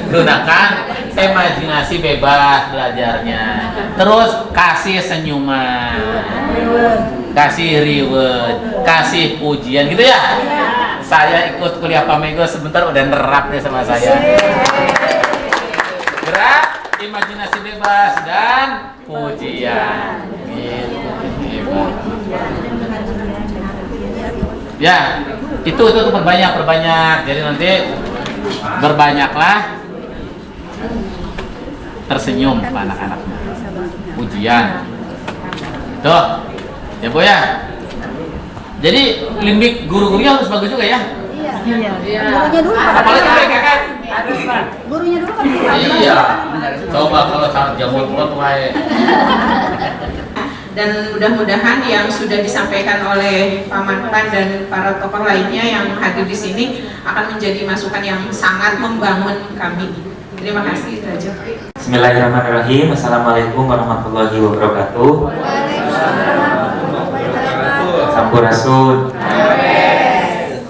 Gunakan imajinasi bebas belajarnya. Terus kasih senyuman, kasih reward, kasih pujian gitu ya. Saya ikut kuliah Pak Mego sebentar udah nerap nih sama saya. Gerak, imajinasi bebas dan pujian. Gitu. Ya, itu perbanyak. Jadi nanti berbanyaklah tersenyum Pak anak-anaknya. Pujian. Tuh, ya Bu ya. Jadi limbik guru-gurunya harus bagus juga ya. Iya. Gurunya dulu. Apalagi mereka kan. Gurunya dulu kan. Iya. Coba kalau sangat jamur buat wae. Dan mudah-mudahan yang sudah disampaikan oleh Pak Manpan dan para tokoh lainnya yang hadir di sini akan menjadi masukan yang sangat membangun kami. Terima kasih, itu aja. Bismillahirrahmanirrahim. Assalamualaikum warahmatullahi wabarakatuh. Sampurasun.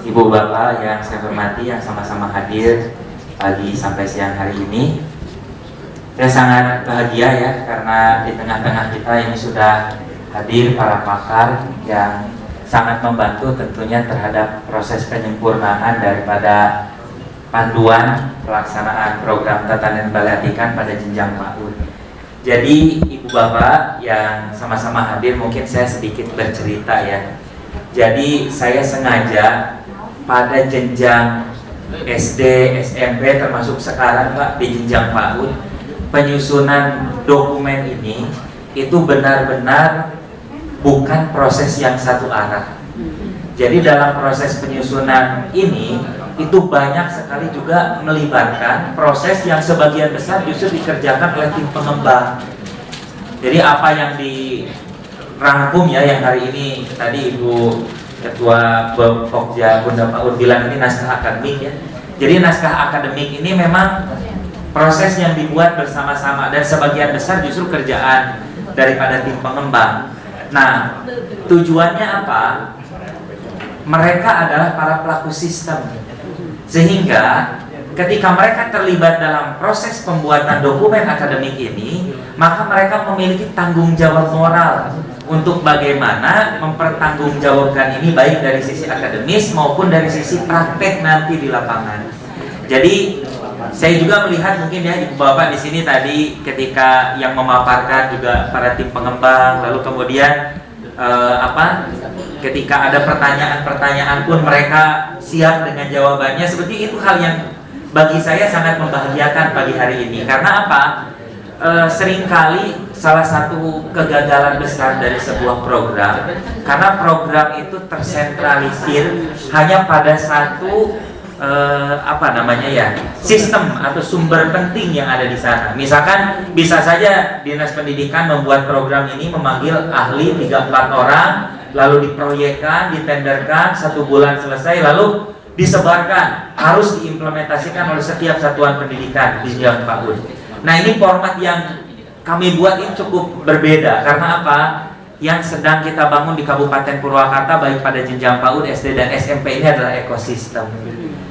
Ibu bapak yang saya hormati, yang sama-sama hadir pagi sampai siang hari ini. Saya sangat bahagia ya, karena di tengah-tengah kita ini sudah hadir para pakar yang sangat membantu tentunya terhadap proses penyempurnaan daripada panduan pelaksanaan program tatanan balatikan pada jenjang PAUD. Jadi ibu bapak yang sama-sama hadir, mungkin saya sedikit bercerita ya. Jadi saya sengaja pada jenjang SD, SMP termasuk sekarang Pak di jenjang PAUD, penyusunan dokumen ini itu benar-benar bukan proses yang satu arah. Jadi dalam proses penyusunan ini itu banyak sekali juga melibatkan proses yang sebagian besar justru dikerjakan oleh tim pengembang. Jadi apa yang dirangkum ya, yang hari ini tadi Ibu Ketua Pokja Bunda PAUD bilang ini naskah akademik ya. Jadi naskah akademik ini memang proses yang dibuat bersama-sama dan sebagian besar justru kerjaan daripada tim pengembang. Nah, tujuannya apa? Mereka adalah para pelaku sistem, sehingga ketika mereka terlibat dalam proses pembuatan dokumen akademik ini, maka mereka memiliki tanggung jawab moral untuk bagaimana mempertanggungjawabkan ini baik dari sisi akademis maupun dari sisi praktek nanti di lapangan. Jadi saya juga melihat mungkin ya ibu bapak di sini tadi ketika yang memaparkan juga para tim pengembang, lalu kemudian ketika ada pertanyaan-pertanyaan pun mereka siap dengan jawabannya. Seperti itu hal yang bagi saya sangat membahagiakan pagi hari ini. Karena apa? Seringkali salah satu kegagalan besar dari sebuah program, karena program itu tersentralisir hanya pada satu sistem atau sumber penting yang ada di sana. Misalkan bisa saja Dinas Pendidikan membuat program ini memanggil ahli 3-4 orang, lalu diproyekkan, ditenderkan, 1 bulan selesai, lalu disebarkan, harus diimplementasikan oleh setiap satuan pendidikan di jenjang PAUD. Nah, ini format yang kami buat ini cukup berbeda. Karena apa? Yang sedang kita bangun di Kabupaten Purwakarta baik pada jenjang PAUD, SD dan SMP ini adalah ekosistem.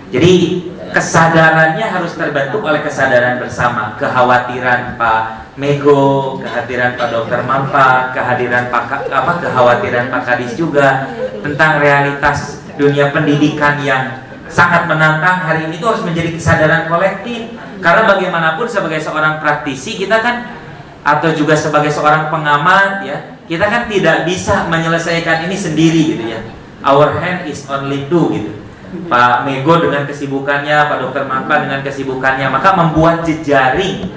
Jadi kesadarannya harus terbentuk oleh kesadaran bersama. Kekhawatiran Pak Mego, kehadiran Pak Dr. Mampa, kekhawatiran Pak Kadis juga tentang realitas dunia pendidikan yang sangat menantang hari ini itu harus menjadi kesadaran kolektif. Karena bagaimanapun sebagai seorang praktisi kita kan, atau juga sebagai seorang pengamat ya, kita kan tidak bisa menyelesaikan ini sendiri gitu ya. Our hand is only two gitu. Pak Mego dengan kesibukannya, Pak Dr. Mampa dengan kesibukannya, maka membuat jejaring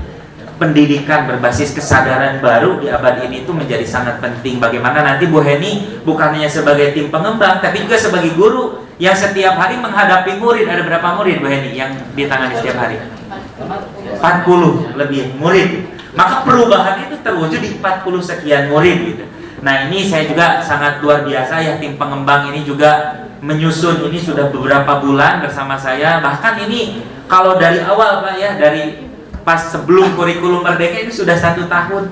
pendidikan berbasis kesadaran baru di abad ini itu menjadi sangat penting. Bagaimana nanti Bu Heni bukan hanya sebagai tim pengembang, tapi juga sebagai guru yang setiap hari menghadapi murid. Ada berapa murid Bu Heni yang ditangani setiap hari? 40 lebih murid. Maka perubahan itu terwujud di 40 sekian murid gitu. Nah, ini saya juga sangat luar biasa ya, tim pengembang ini juga menyusun ini sudah beberapa bulan bersama saya. Bahkan ini kalau dari awal Pak ya, dari pas sebelum kurikulum merdeka ini sudah 1 tahun.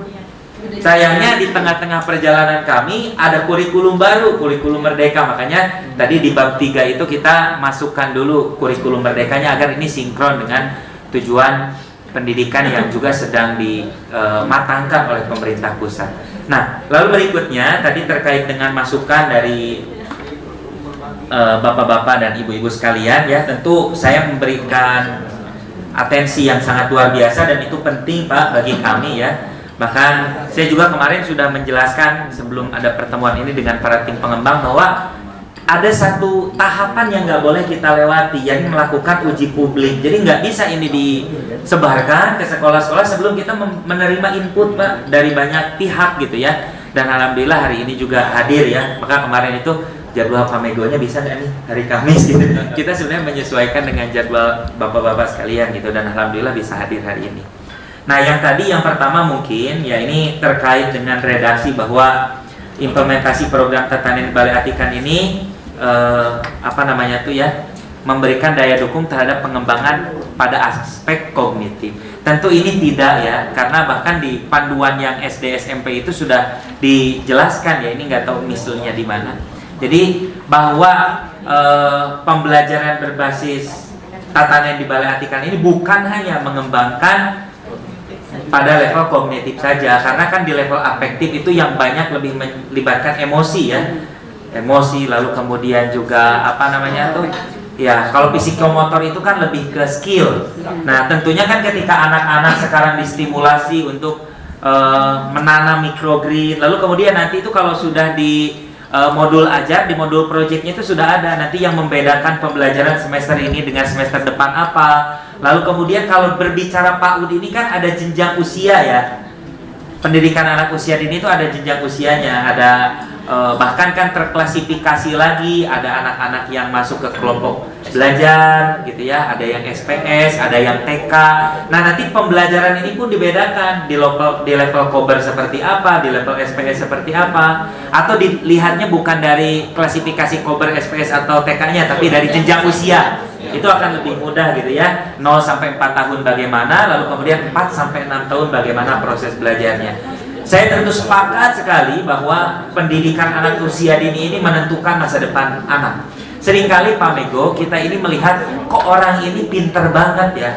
Sayangnya di tengah-tengah perjalanan kami ada kurikulum baru, kurikulum merdeka. Makanya tadi di bab 3 itu kita masukkan dulu kurikulum merdekanya agar ini sinkron dengan tujuan pendidikan yang juga sedang dimatangkan oleh pemerintah pusat. Nah, lalu berikutnya tadi terkait dengan masukan dari bapak-bapak dan ibu-ibu sekalian ya, tentu saya memberikan atensi yang sangat luar biasa dan itu penting Pak bagi kami ya. Bahkan saya juga kemarin sudah menjelaskan sebelum ada pertemuan ini dengan para tim pengembang bahwa ada satu tahapan yang nggak boleh kita lewati, yakni melakukan uji publik. Jadi nggak bisa ini disebarkan ke sekolah-sekolah sebelum kita menerima input Pak dari banyak pihak gitu ya. Dan alhamdulillah hari ini juga hadir ya. Maka kemarin itu jadwal Pamegonya bisa nggak nih hari Kamis gitu. Kita sebenarnya menyesuaikan dengan jadwal bapak-bapak sekalian gitu, dan alhamdulillah bisa hadir hari ini. Nah yang tadi yang pertama mungkin ya ini terkait dengan redaksi bahwa implementasi program Tatanen Balai Atikan ini memberikan daya dukung terhadap pengembangan pada aspek kognitif. Tentu ini tidak ya, karena bahkan di panduan yang SD SMP itu sudah dijelaskan ya, ini nggak tahu misalnya di mana. Jadi bahwa pembelajaran berbasis tatanan di Balai Atikan ini bukan hanya mengembangkan pada level kognitif saja, karena kan di level afektif itu yang banyak lebih melibatkan emosi ya. Emosi, lalu kemudian juga ya kalau psikomotor itu kan lebih ke skill. Nah tentunya kan ketika anak-anak sekarang distimulasi untuk menanam microgrid, lalu kemudian nanti itu kalau sudah di modul ajar, di modul projectnya itu sudah ada nanti yang membedakan pembelajaran semester ini dengan semester depan apa. Lalu kemudian kalau berbicara PAUD ini kan ada jenjang usia ya, pendidikan anak usia dini itu ada jenjang usianya, ada bahkan kan terklasifikasi lagi, ada anak-anak yang masuk ke kelompok belajar gitu ya, ada yang SPS, ada yang TK. Nah nanti pembelajaran ini pun dibedakan di level kober seperti apa, di level SPS seperti apa, atau dilihatnya bukan dari klasifikasi kober, SPS atau TK-nya, tapi dari jenjang usia. Itu akan lebih mudah gitu ya, 0 sampai 4 tahun bagaimana, lalu kemudian 4 sampai 6 tahun bagaimana proses belajarnya. Saya tentu sepakat sekali bahwa pendidikan anak usia dini ini menentukan masa depan anak. Seringkali Pak Mego, kita ini melihat kok orang ini pinter banget ya,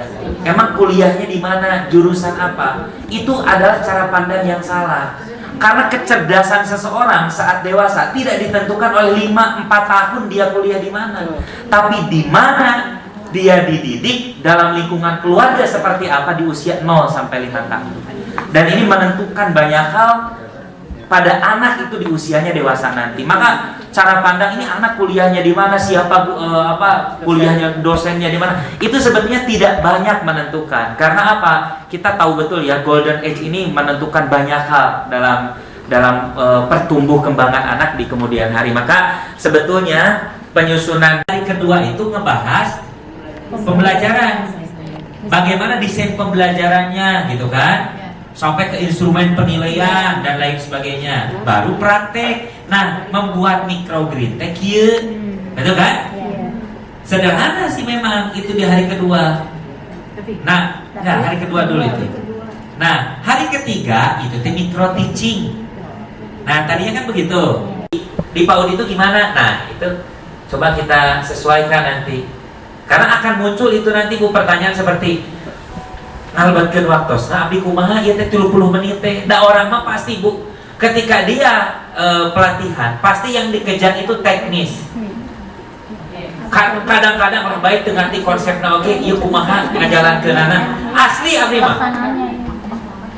emang kuliahnya di mana, jurusan apa. Itu adalah cara pandang yang salah. Karena kecerdasan seseorang saat dewasa tidak ditentukan oleh 5-4 tahun dia kuliah di mana, tapi di mana dia dididik dalam lingkungan keluarga seperti apa di usia 0 sampai 5 tahun. Dan ini menentukan banyak hal pada anak itu di usianya dewasa nanti. Maka cara pandang ini anak kuliahnya di mana, siapa kuliahnya, dosennya di mana, itu sebetulnya tidak banyak menentukan. Karena apa? Kita tahu betul ya, golden age ini menentukan banyak hal dalam pertumbuh kembangan anak di kemudian hari. Maka sebetulnya penyusunan hari kedua itu ngebahas pembelajaran, bagaimana desain pembelajarannya gitu kan, sampai ke instrumen penilaian dan lain sebagainya, baru praktek. Nah membuat microgrid betul kan? Sederhana sih memang itu di hari kedua. Nah hari kedua dulu itu. Nah hari ketiga itu micro teaching. Nah tadinya kan begitu. Di PAUD itu gimana? Nah itu coba kita sesuaikan nanti, karena akan muncul itu nanti Bu pertanyaan seperti ngalbatkeun waktosna abdi kumaha ieu teh 30 menit teh. Da orang mah pasti Bu ketika dia pelatihan pasti yang dikejar itu teknis. Kadang-kadang orang baik teu ngarti konsepna oge ieu kumaha ngajalankeunana. Asli abdi mah.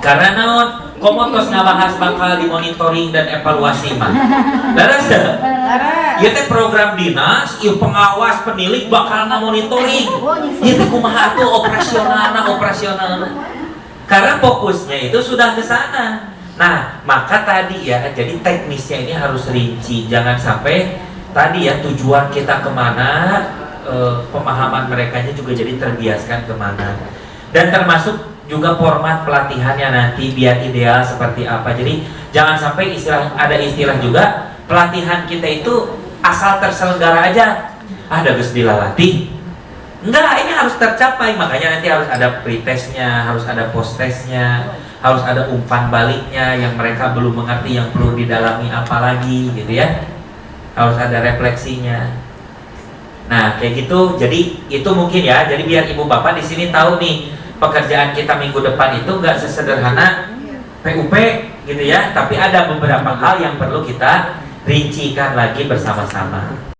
Karena naon? Komo tos ngabahas bakal dimonitoring dan evaluasi mah. Laras teu? Ieu teh program dinas, ieu pengawas penilik bakal ngamonitoring. Ieu teh kumaha atuh operasionalna. Karena fokusnya itu sudah ke sana. Nah, maka tadi ya, jadi teknisnya ini harus rinci. Jangan sampai tadi ya tujuan kita kemana, pemahaman merekanya juga jadi terbiaskan kemana. Dan termasuk juga format pelatihannya nanti biar ideal seperti apa. Jadi jangan sampai ada istilah juga pelatihan kita itu asal terselenggara aja. Ada geus dilalati. Enggak, ini harus tercapai. Makanya nanti harus ada pretestnya, harus ada posttestnya, harus ada umpan baliknya yang mereka belum mengerti, yang perlu didalami apa lagi gitu ya. Harus ada refleksinya. Nah, kayak gitu. Jadi itu mungkin ya. Jadi biar ibu bapak di sini tahu nih, pekerjaan kita minggu depan itu nggak sesederhana PUP gitu ya. Tapi ada beberapa hal yang perlu kita rincikan lagi bersama-sama.